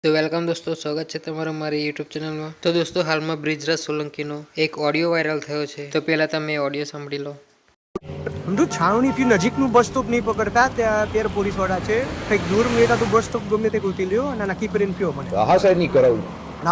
તો વેલકમ દોસ્તો, સ્વાગત છે તમારું મારી યુટ્યુબ ચેનલમાં। તો દોસ્તો, હાલમાં બ્રિજરાજ સોલંકીનો એક ઓડિયો વાયરલ થયો છે, તો પહેલા તમે ઓડિયો સાંભળી લો। સમજો છાવણીથી નજીકનું બસ સ્ટોપ નહીં પકડતા, ત્યારે પોલીસવાળા છે કંઈક દૂર મેળા તો બસ સ્ટોપ ગમે તે ગોતી લ્યો અને નક્કી કરીને પીઓ મને હા સાહેબ નહીં કરાવું।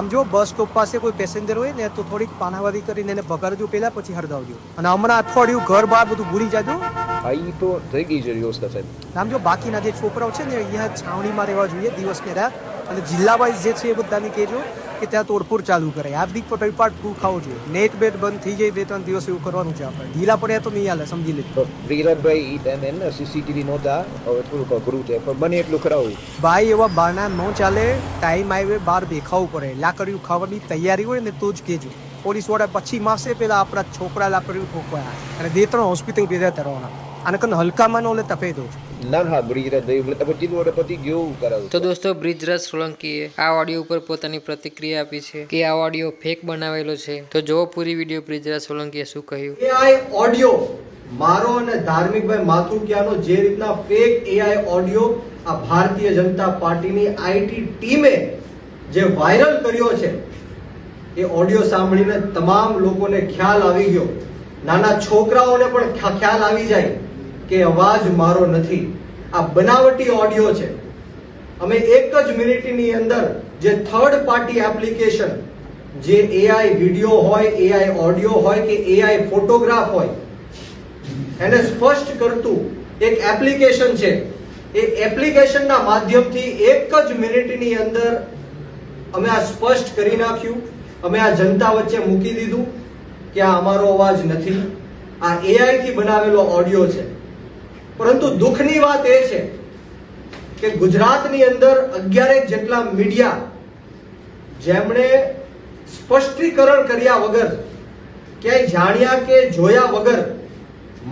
આમ જો બસ સ્ટોપ પાસે કોઈ પેસેન્જર હોય ને તો થોડીક પાનાવાદી કરીને એને ભગાડજો પહેલા, પછી હરદાવજો। અને હમણાં અઠવાડિયું ઘર બહાર બધું ભૂલી જાજો। હા એ તો થઈ ગઈ છે વ્યવસ્થા સાહેબ। આમ જો બાકીના જે છોકરાઓ છે ને અહીંયા છાવણીમાં રહેવા જોઈએ દિવસ ને રાત, અને જિલ્લા વાઇઝ જે છે એ બધાને કહેજો કે ત્યાં તોડફોડ ચાલુ કરે। હાર્દિક પટેલ પાર્ટ 2 ખાવો જોઈએ। નેટ બેટ બંધ થઈ જાય 2-3 દિવસ એવું કરવાનું છે આપણે। ઢીલા પડ્યા તો નહીં હાલે, સમજી લેજો। વિરાટભાઈ એ ટાઈમે ને સીસીટીવી નહોતા, હવે થોડુંક અઘરું છે પણ બને એટલું કરાવું। ભાઈ એવા બાના ન ચાલે, ટાઈમ આવે બહાર દેખાવું પડે। લાકડીયું ખાવાની તૈયારી હોય ને તો જ કહેજો। પોલીસ વાળા પછી માસે પેલા આપણા છોકરા લાકડીયું ઠોકવાયા અને 2-3 હોસ્પિટલ ભેગા કરવાના, આને કન હલકામાં નો લે તફે દો। ના હા બ્રિજરાજભાઈ એટલે પછી વડે પતિ ગયું કરાવું। તો દોસ્તો, બ્રિજરાજ સોલંકીએ આ ઓડિયો ઉપર પોતાની પ્રતિક્રિયા આપી છે કે આ ઓડિયો ફેક બનાવેલો છે। તો જો પૂરી વિડીયો બ્રિજરાજ સોલંકીએ શું કહ્યું। એઆઈ ઓડિયો મારો અને ધાર્મિકભાઈ માથુકિયાનો જે રીતના ફેક એઆઈ ઓડિયો આ ભારતીય જનતા પાર્ટીની આઈટી ટીમે જે વાયરલ કર્યો છે, એ ઓડિયો સાંભળીને તમામ લોકોને ખ્યાલ આવી ગયો, નાના છોકરાઓને પણ ખ્યાલ આવી જાય કે અવાજ મારો નથી, આ બનાવટી ઓડિયો છે। અમે એક જ મિનિટની અંદર જે થર્ડ પાર્ટી એપ્લિકેશન, જે એઆઈ વિડીયો હોય, એઆઈ ઓડિયો હોય કે એઆઈ ફોટોગ્રાફ હોય, એને સ્પષ્ટ કરતું એક એપ્લિકેશન છે, એ એપ્લિકેશનના માધ્યમથી એક જ મિનિટની અંદર અમે આ સ્પષ્ટ કરી નાખ્યું। અમે આ જનતા વચ્ચે મૂકી દીધું કે આ અમારો અવાજ નથી, આ એઆઈ થી બનાવેલો ઓડિયો છે। પરંતુ દુઃખની વાત એ છે કે ગુજરાતની અંદર 11 જેટલા મીડિયા જેમણે સ્પષ્ટીકરણ કર્યા વગર, ક્યાંય જાણ્યા કે જોયા વગર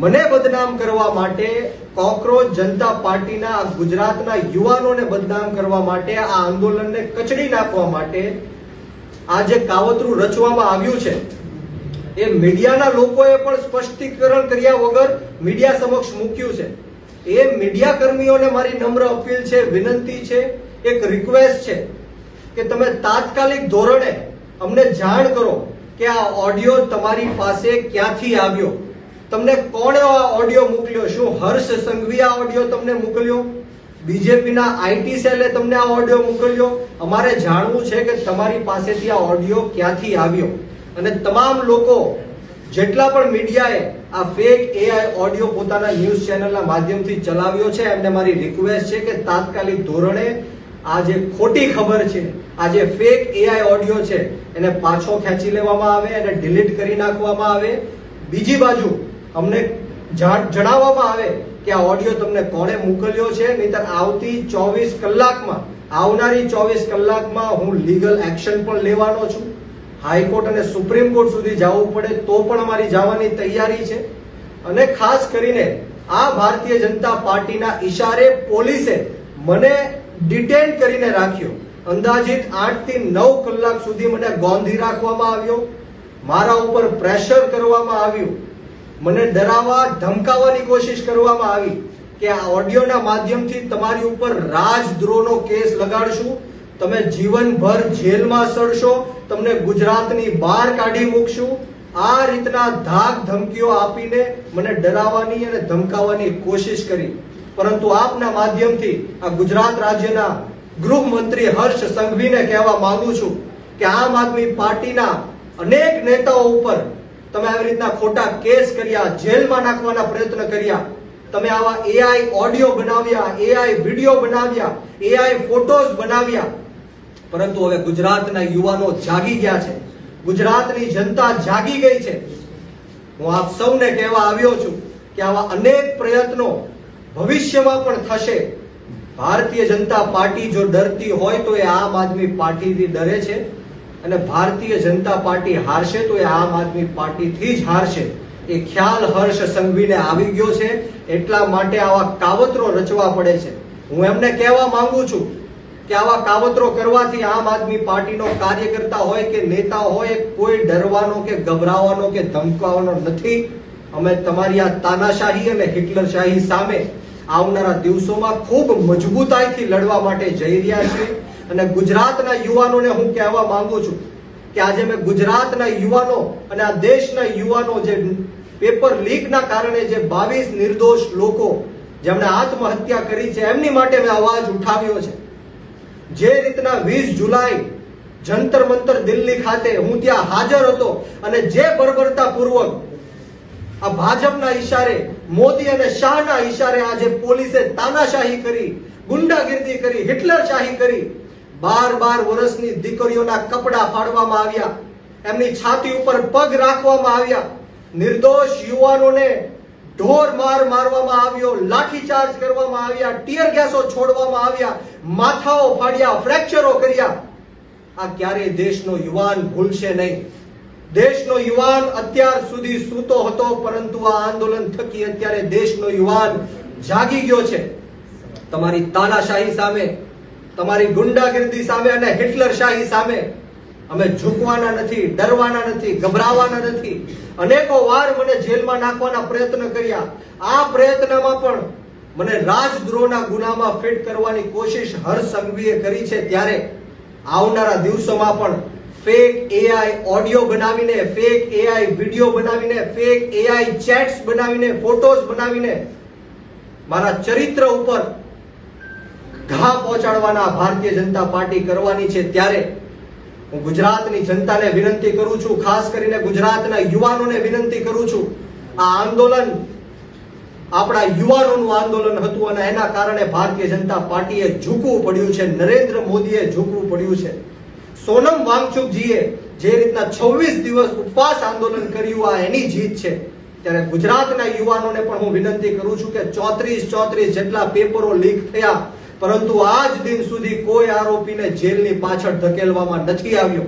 મને બદનામ કરવા માટે, કોકરોચ જનતા પાર્ટીના ગુજરાતના યુવાનોને બદનામ કરવા માટે, આ આંદોલનને કચડી નાખવા માટે આ જે કાવતરું રચવામાં આવ્યું છે, એ મીડિયાના લોકોએ પણ સ્પષ્ટીકરણ કર્યા વગર મીડિયા સમક્ષ મૂક્યું છે। એ મીડિયા કર્મીઓને મારી નમ્ર અપીલ છે, વિનંતી છે, એક રિક્વેસ્ટ છે કે તમે તાત્કાલિક ધોરણે અમને જાણ કરો કે આ ઓડિયો તમારી પાસે ક્યાંથી આવ્યો, તમને કોણે આ ઓડિયો મોકલ્યો। શું હર્ષ સંઘવી આ ઓડિયો તમને મોકલ્યો? બીજેપીના આઈટી સેલે તમને આ ઓડિયો મોકલ્યો? અમારે જાણવું છે કે તમારી પાસેથી આ ઓડિયો ક્યાંથી આવ્યો। અને તમામ લોકો, જેટલા પણ મીડિયાએ આ ફેક એઆઈ ઓડિયો પોતાના ન્યૂઝ ચેનલના માધ્યમથી ચલાવ્યો છે, એમને મારી રિક્વેસ્ટ છે કે તાત્કાલિક ધોરણે આ જે ખોટી ખબર છે, આ જે ફેક એઆઈ ઓડિયો છે, એને પાછો ખેંચી લેવામાં આવે, એને ડિલીટ કરી નાખવામાં આવે। બીજી બાજુ અમને જણાવવામાં આવે કે આ ઓડિયો તમને કોણે મોકલ્યો છે, નહીંતર આવતી 24 કલાકમાં, આવનારી 24 કલાકમાં હું લીગલ એક્શન પણ લેવાનો છું। હાઈકોર્ટ અને સુપ્રીમ કોર્ટ સુધી જવું પડે તો પણ અમારી જવાની તૈયારી છે। અને ખાસ કરીને આ ભારતીય જનતા પાર્ટીના ઈશારે પોલીસે મને ડિટેન કરીને રાખ્યો। અંદાજિત 8 થી 9 કલાક સુધી મને ગોંધી રાખવામાં આવ્યો, મારા ઉપર પ્રેશર કરવામાં આવ્યું, મને ડરાવવા ધમકાવવાની કોશિશ કરવામાં આવી કે આ ઓડિયોના માધ્યમથી તમારી ઉપર રાજદ્રોહનો કેસ લગાડશું, તમે જીવનભર જેલમાં સડશો, તમને ગુજરાતની બહાર કાઢી મૂકશું। આ રીતના ધાક ધમકીઓ આપીને મને ડરાવવાની અને ધમકાવવાની કોશિશ કરી। પરંતુ આપના માધ્યમથી આ ગુજરાત રાજ્યના ગૃહમંત્રી હર્ષ સંઘવીને કહેવા માંગુ છું કે આમ આદમી પાર્ટીના અનેક નેતાઓ ઉપર તમે આવી રીતના ખોટા કેસ કર્યા, જેલમાં નાખવાના પ્રયત્ન કર્યા, તમે આવા એઆઈ ઓડિયો બનાવ્યા, એઆઈ વિડીયો બનાવ્યા, એઆઈ ફોટોઝ બનાવ્યા। પરંતુ હવે ગુજરાતના યુવાનો જાગી ગયા છે, ગુજરાતની જનતા જાગી ગઈ છે। હું આપ સૌને કહેવા આવ્યો છું કે આવા અનેક પ્રયત્નો ભવિષ્યમાં પણ થશે। ભારતીય જનતા પાર્ટી જો ડરતી હોય તો એ આમ આદમી પાર્ટીથી ડરે છે, અને ભારતીય જનતા પાર્ટી હારશે તો એ આમ આદમી પાર્ટીથી જ હારશે। એ ખ્યાલ હર્ષ સંઘવીને આવી ગયો છે, એટલા માટે આવા કાવતરો રચવા પડે છે। હું એમને કહેવા માંગુ છું કે આવા કાવતરો કરવાથી આમ આદમી પાર્ટીનો કાર્યકર્તા હોય કે નેતા હોય, કોઈ ડરવાનો કે ગભરાવાનો કે ધમકાવવાનો નથી। અમે તમારી આ તાનાશાહી અને હિટલરશાહી સામે આવનારા દિવસોમાં ખૂબ મજબૂતાઈથી લડવા માટે જઈ રહ્યા છીએ। અને ગુજરાતના યુવાનોને હું કહેવા માંગુ છું કે આજે મેં ગુજરાતના યુવાનો અને આ દેશના યુવાનો જે પેપર લીકના કારણે જે 22 નિર્દોષ લોકો જેમણે આત્મહત્યા કરી છે એમની માટે મેં અવાજ ઉઠાવ્યો છે. જે રીતના 20 જુલાઈ જંતર મંતર દિલ્હી ખાતે હું ત્યાં હાજર હતો અને જે બર્બરતા પૂર્વક આ ભાજપના ઈશારે, મોદી અને શાહના ઈશારે આજે પોલીસે તાનાશાહી કરી, ગુંડાગીર્દી કરી, હિટલરશાહી કરી, 12 વર્ષની દીકરીઓના કપડા ફાડવામાં આવ્યા, એમની છાતી ઉપર પગ રાખવામાં આવ્યા, નિર્દોષ યુવાનોને ઢોર માર મારવામાં આવ્યો, લાઠીચાર્જ કરવામાં આવ્યા, ટીયર ગેસો છોડવામાં આવ્યા, માથાઓ ફાડ્યા, ફ્રેક્ચરો કર્યા. આ ક્યારેય દેશનો યુવાન ભૂલશે નહીં. દેશનો યુવાન અત્યાર સુધી સૂતો હતો, પરંતુ આ આંદોલન થકી અત્યારે દેશનો યુવાન જાગી ગયો છે. તમારી તાનાશાહી સામે, તમારી ગુંડાગીર્દી સામે અને હિટલરશાહી સામે અમે ઝૂકવાના નથી, ડરવાના નથી, ગભરાવાના નથી. અનેકો વાર મને જેલમાં નાખવાના પ્રયત્ન કર્યા. આ પ્રયત્નમાં પણ મને રાજદ્રોહના ગુનામાં ફિટ કરવાની કોશિશ હર્ષ સંઘવીએ કરી છે. ત્યારે આવનારા દિવસોમાં પણ ફેક એઆઈ ઓડિયો બનાવીને, ફેક એઆઈ વિડિયો બનાવીને, ફેક એઆઈ ચેટ્સ બનાવીને, ફોટોઝ બનાવીને મારા ચરિત્ર ઉપર ઘા પહોંચાડવાના ભારતીય જનતા પાર્ટી કરવાની છે. ત્યારે હું ગુજરાતની જનતાને વિનંતી કરું છું, ખાસ કરીને ગુજરાતના યુવાનોને વિનંતી કરું છું, આ આંદોલન આપણા યુવાનોનું આંદોલન હતું અને એના કારણે ભારતીય જનતા પાર્ટીએ ઝૂકવું પડ્યું છે, નરેન્દ્ર મોદીએ ઝૂકવું પડ્યું છે. સોનમ વાંગચુકજીએ જે રીતના 26 દિવસ ઉપવાસ આંદોલન કર્યું, આ એની જીત છે. ત્યારે ગુજરાતના યુવાનોને પણ હું વિનંતી કરું છું કે 34 જેટલા પેપરો લીક થયા, પરંતુ આજ દિન સુધી કોઈ આરોપીને જેલની પાછળ ધકેલવામાં નથી આવ્યો.